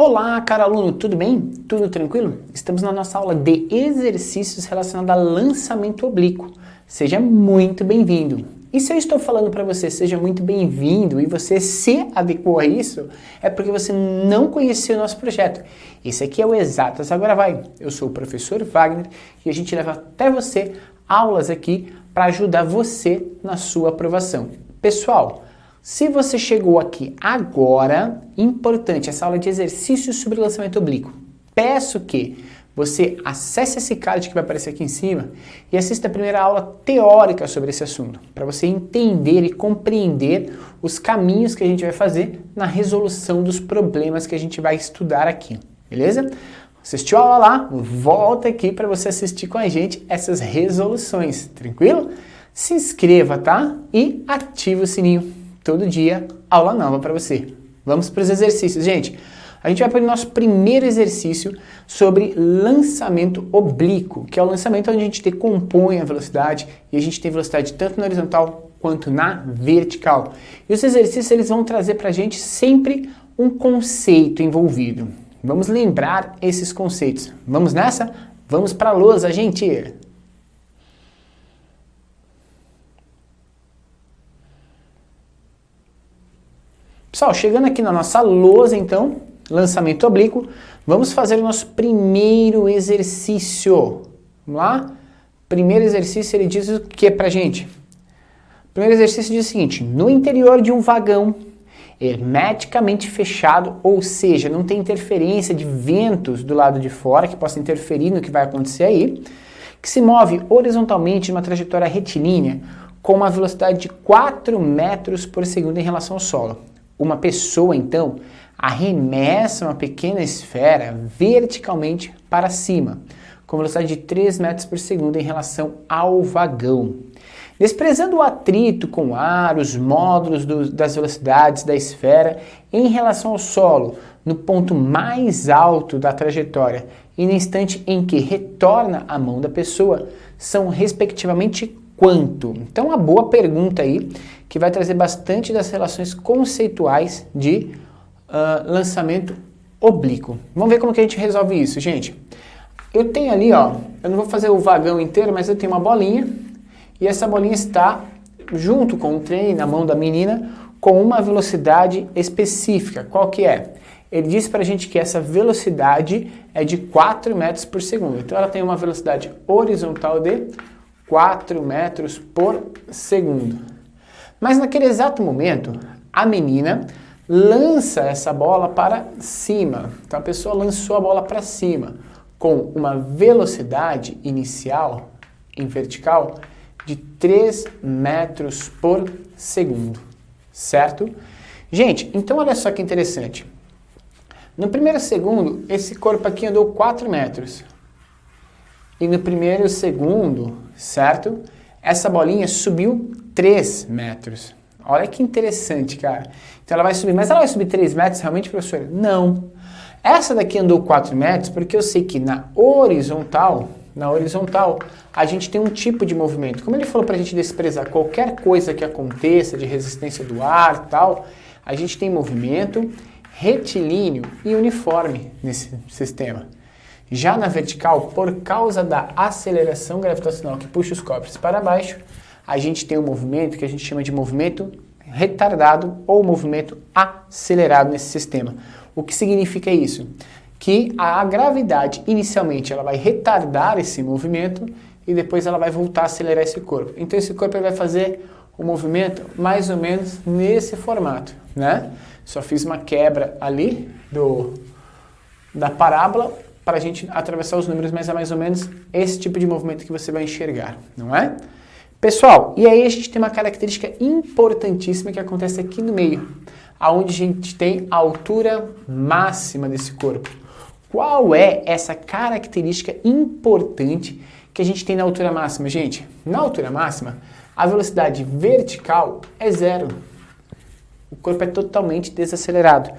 Olá, caro aluno, tudo bem? Tudo tranquilo? Estamos na nossa aula de exercícios relacionados a lançamento oblíquo. Seja muito bem-vindo. E se eu estou falando para você, seja muito bem-vindo, e você se adequou a isso, é porque você não conheceu o nosso projeto. Esse aqui é o Exatas Agora Vai. Eu sou o professor Wagner e a gente leva até você aulas aqui para ajudar você na sua aprovação. Pessoal, se você chegou aqui agora, importante, essa aula de exercícios sobre lançamento oblíquo. Peço que você acesse esse card que vai aparecer aqui em cima e assista a primeira aula teórica sobre esse assunto, para você entender e compreender os caminhos que a gente vai fazer na resolução dos problemas que a gente vai estudar aqui, beleza? Assistiu a aula lá? Volta aqui para você assistir com a gente essas resoluções, tranquilo? Se inscreva, tá? E ative o sininho. Todo dia, aula nova para você. Vamos para os exercícios, gente. A gente vai para o nosso primeiro exercício sobre lançamento oblíquo, que é o lançamento onde a gente decompõe a velocidade e a gente tem velocidade tanto na horizontal quanto na vertical. E os exercícios eles vão trazer para a gente sempre um conceito envolvido. Vamos lembrar esses conceitos. Vamos nessa? Vamos para a lousa, gente! Pessoal, chegando aqui na nossa lousa, então, lançamento oblíquo, vamos fazer o nosso primeiro exercício. Vamos lá? Primeiro exercício, ele diz o que pra gente? O primeiro exercício diz o seguinte: no interior de um vagão hermeticamente fechado, ou seja, não tem interferência de ventos do lado de fora que possa interferir no que vai acontecer aí, que se move horizontalmente numa trajetória retilínea com uma velocidade de 4 metros por segundo em relação ao solo. Uma pessoa, então, arremessa uma pequena esfera verticalmente para cima, com velocidade de 3 metros por segundo em relação ao vagão. Desprezando o atrito com o ar, os módulos das velocidades da esfera em relação ao solo, no ponto mais alto da trajetória e no instante em que retorna à mão da pessoa, são respectivamente quanto? Então, uma boa pergunta aí, que vai trazer bastante das relações conceituais de lançamento oblíquo. Vamos ver como que a gente resolve isso, gente. Eu tenho ali, ó, eu não vou fazer o vagão inteiro, mas eu tenho uma bolinha, e essa bolinha está junto com o trem, na mão da menina, com uma velocidade específica. Qual que é? Ele disse pra gente que essa velocidade é de 4 metros por segundo. Então, ela tem uma velocidade horizontal de 4 metros por segundo. Mas naquele exato momento, a menina lança essa bola para cima. Então a pessoa lançou a bola para cima com uma velocidade inicial em vertical de 3 metros por segundo, certo? Gente, então olha só que interessante. No primeiro segundo, esse corpo aqui andou 4 metros. E no primeiro segundo, certo? Essa bolinha subiu 3 metros. Olha que interessante, cara. Então ela vai subir, mas ela vai subir 3 metros realmente, professora? Não. Essa daqui andou 4 metros porque eu sei que na horizontal, a gente tem um tipo de movimento. Como ele falou pra gente desprezar qualquer coisa que aconteça, de resistência do ar e tal, a gente tem movimento retilíneo e uniforme nesse sistema. Já na vertical, por causa da aceleração gravitacional que puxa os corpos para baixo, a gente tem um movimento que a gente chama de movimento retardado ou movimento acelerado nesse sistema. O que significa isso? Que a gravidade, inicialmente, ela vai retardar esse movimento e depois ela vai voltar a acelerar esse corpo. Então esse corpo ele vai fazer o movimento mais ou menos nesse formato, né? Só fiz uma quebra ali da parábola para a gente atravessar os números, mas é mais ou menos esse tipo de movimento que você vai enxergar, não é? Pessoal, e aí a gente tem uma característica importantíssima que acontece aqui no meio, aonde a gente tem a altura máxima desse corpo. Qual é essa característica importante que a gente tem na altura máxima, gente? Na altura máxima, a velocidade vertical é 0. O corpo é totalmente desacelerado.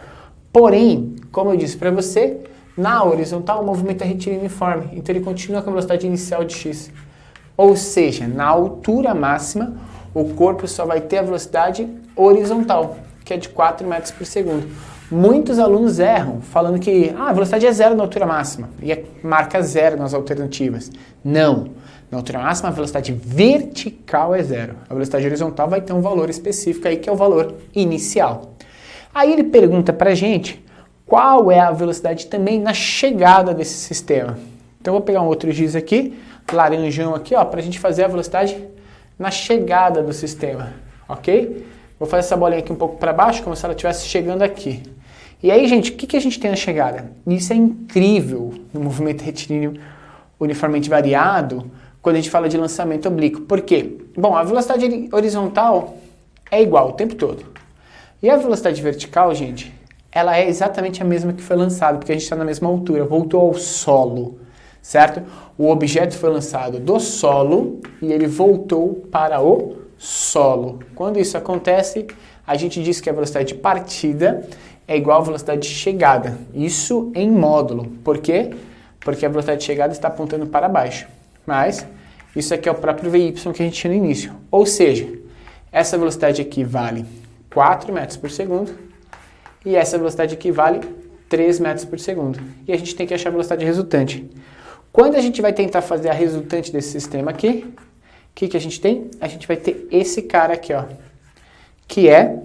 Porém, como eu disse para você, na horizontal o movimento é retilíneo uniforme, então ele continua com a velocidade inicial de x. Ou seja, na altura máxima, o corpo só vai ter a velocidade horizontal, que é de 4 metros por segundo. Muitos alunos erram, falando que a velocidade é zero na altura máxima, e marca zero nas alternativas. Não. Na altura máxima, a velocidade vertical é zero. A velocidade horizontal vai ter um valor específico aí, que é o valor inicial. Aí ele pergunta pra gente qual é a velocidade também na chegada desse sistema. Então, eu vou pegar um outro giz aqui, laranjão aqui, ó, pra gente fazer a velocidade na chegada do sistema, ok? Vou fazer essa bolinha aqui um pouco para baixo, como se ela estivesse chegando aqui. E aí, gente, o que a gente tem na chegada? Isso é incrível no movimento retilíneo uniformemente variado, quando a gente fala de lançamento oblíquo. Por quê? Bom, a velocidade horizontal é igual o tempo todo. E a velocidade vertical, gente, ela é exatamente a mesma que foi lançada, porque a gente está na mesma altura, voltou ao solo, certo? O objeto foi lançado do solo e ele voltou para o solo. Quando isso acontece, a gente diz que a velocidade de partida é igual à velocidade de chegada. Isso em módulo. Por quê? Porque a velocidade de chegada está apontando para baixo. Mas isso aqui é o próprio VY que a gente tinha no início. Ou seja, essa velocidade aqui vale 4 metros por segundo e essa velocidade aqui vale 3 metros por segundo. E a gente tem que achar a velocidade resultante. Quando a gente vai tentar fazer a resultante desse sistema aqui, o que a gente tem? A gente vai ter esse cara aqui, ó, que é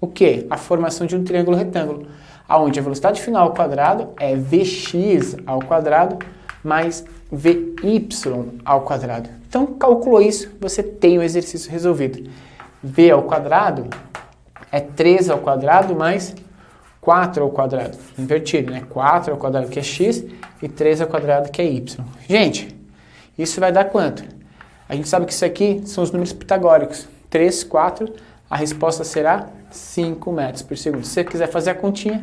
o quê? A formação de um triângulo retângulo, onde a velocidade final ao quadrado é Vx ao quadrado mais Vy ao quadrado. Então, calculou isso, você tem o exercício resolvido. V ao quadrado é 3 ao quadrado mais 4 ao quadrado. Invertido, né? 4 ao quadrado que é x e 3 ao quadrado que é y. Gente, isso vai dar quanto? A gente sabe que isso aqui são os números pitagóricos. 3, 4, a resposta será 5 metros por segundo. Se você quiser fazer a continha,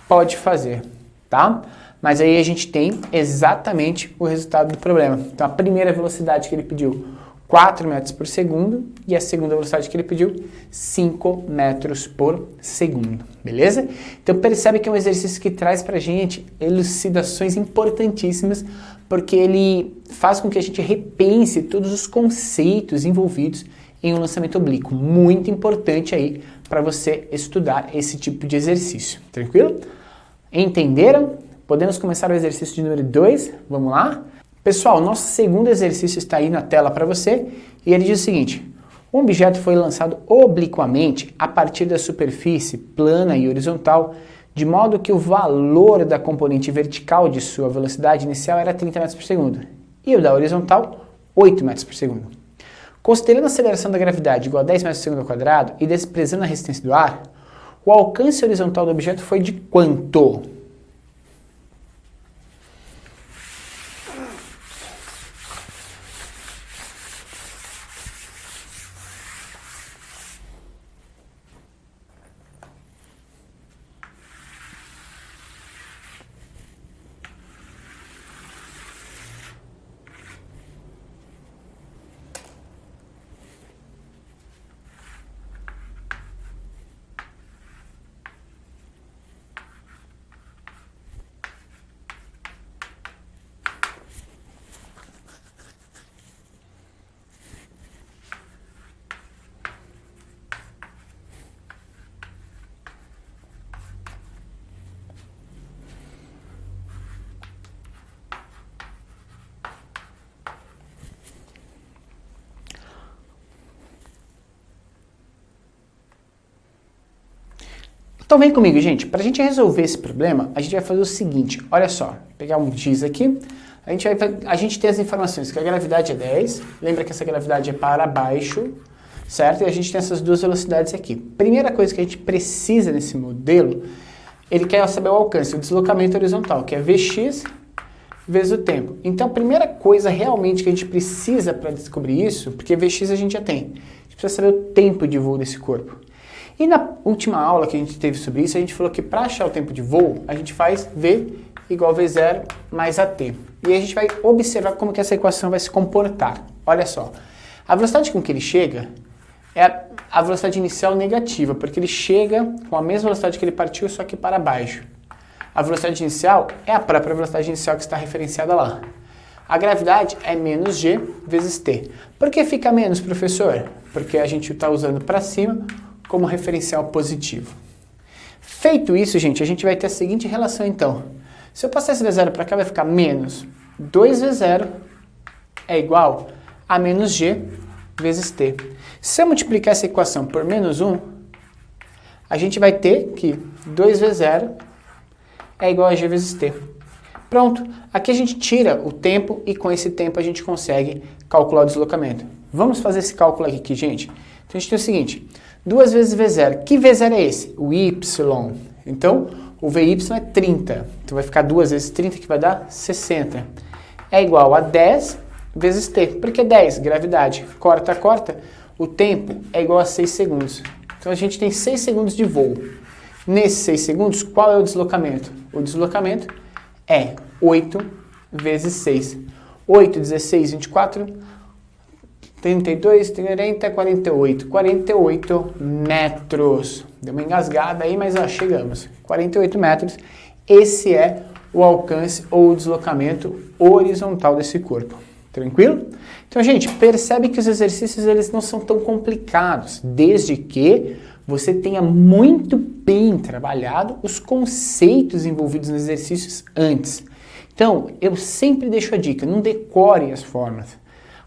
pode fazer, tá? Mas aí a gente tem exatamente o resultado do problema. Então a primeira velocidade que ele pediu, 4 metros por segundo, e a segunda velocidade que ele pediu, 5 metros por segundo, beleza? Então percebe que é um exercício que traz pra gente elucidações importantíssimas, porque ele faz com que a gente repense todos os conceitos envolvidos em um lançamento oblíquo. Muito importante aí para você estudar esse tipo de exercício, tranquilo? Entenderam? Podemos começar o exercício de número 2, vamos lá? Pessoal, nosso segundo exercício está aí na tela para você e ele diz o seguinte: um objeto foi lançado obliquamente a partir da superfície plana e horizontal, de modo que o valor da componente vertical de sua velocidade inicial era 30 metros por segundo e o da horizontal 8 metros por segundo. Considerando a aceleração da gravidade igual a 10 metros por segundo ao quadrado e desprezando a resistência do ar, o alcance horizontal do objeto foi de quanto? Então vem comigo, gente. Para a gente resolver esse problema, a gente vai fazer o seguinte. Olha só, vou pegar um giz aqui. A gente tem as informações que a gravidade é 10. Lembra que essa gravidade é para baixo, certo? E a gente tem essas duas velocidades aqui. Primeira coisa que a gente precisa nesse modelo, ele quer saber o alcance, o deslocamento horizontal, que é Vx vezes o tempo. Então a primeira coisa realmente que a gente precisa para descobrir isso, porque Vx a gente já tem, a gente precisa saber o tempo de voo desse corpo. E na última aula que a gente teve sobre isso, a gente falou que para achar o tempo de voo, a gente faz V igual a V0 mais AT. E aí a gente vai observar como que essa equação vai se comportar. Olha só, a velocidade com que ele chega é a velocidade inicial negativa, porque ele chega com a mesma velocidade que ele partiu, só que para baixo. A velocidade inicial é a própria velocidade inicial que está referenciada lá. A gravidade é menos G vezes T. Por que fica menos, professor? Porque a gente está usando para cima como referencial positivo. Feito isso, gente, a gente vai ter a seguinte relação, então. Se eu passar esse V0 para cá, vai ficar menos 2V0 é igual a menos G vezes T. Se eu multiplicar essa equação por menos 1, a gente vai ter que 2V0 é igual a G vezes T. Pronto, aqui a gente tira o tempo e com esse tempo a gente consegue calcular o deslocamento. Vamos fazer esse cálculo aqui, gente. Então a gente tem o seguinte, 2 vezes V0. Que V0 é esse? O Y. Então, o VY é 30. Então vai ficar 2 vezes 30, que vai dar 60. É igual a 10 vezes T. Por que 10? Gravidade. Corta, corta. O tempo é igual a 6 segundos. Então a gente tem 6 segundos de voo. Nesses 6 segundos, qual é o deslocamento? O deslocamento é 8 vezes 6. 8, 16, 24, 32, 30, 48. 48 metros. Deu uma engasgada aí, mas ó, chegamos. 48 metros. Esse é o alcance ou o deslocamento horizontal desse corpo. Tranquilo? Então, gente, percebe que os exercícios eles não são tão complicados, desde que você tenha muito bem trabalhado os conceitos envolvidos nos exercícios antes. Então, eu sempre deixo a dica, não decore as formas.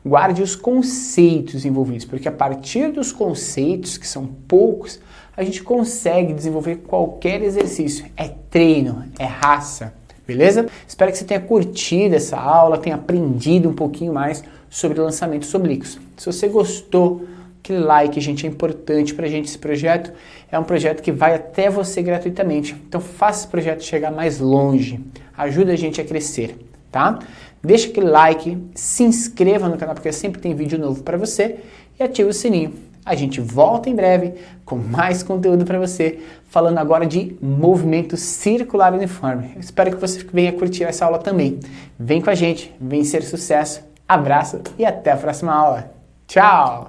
Guarde os conceitos envolvidos, porque a partir dos conceitos, que são poucos, a gente consegue desenvolver qualquer exercício. É treino, é raça, beleza? Espero que você tenha curtido essa aula, tenha aprendido um pouquinho mais sobre lançamentos oblíquos. Se você gostou, aquele like, gente, é importante pra gente esse projeto. É um projeto que vai até você gratuitamente. Então faça esse projeto chegar mais longe. Ajuda a gente a crescer, tá? Deixa aquele like, se inscreva no canal porque sempre tem vídeo novo para você e ativa o sininho. A gente volta em breve com mais conteúdo para você, falando agora de movimento circular uniforme. Eu espero que você venha curtir essa aula também. Vem com a gente, vem ser sucesso. Abraço e até a próxima aula. Tchau!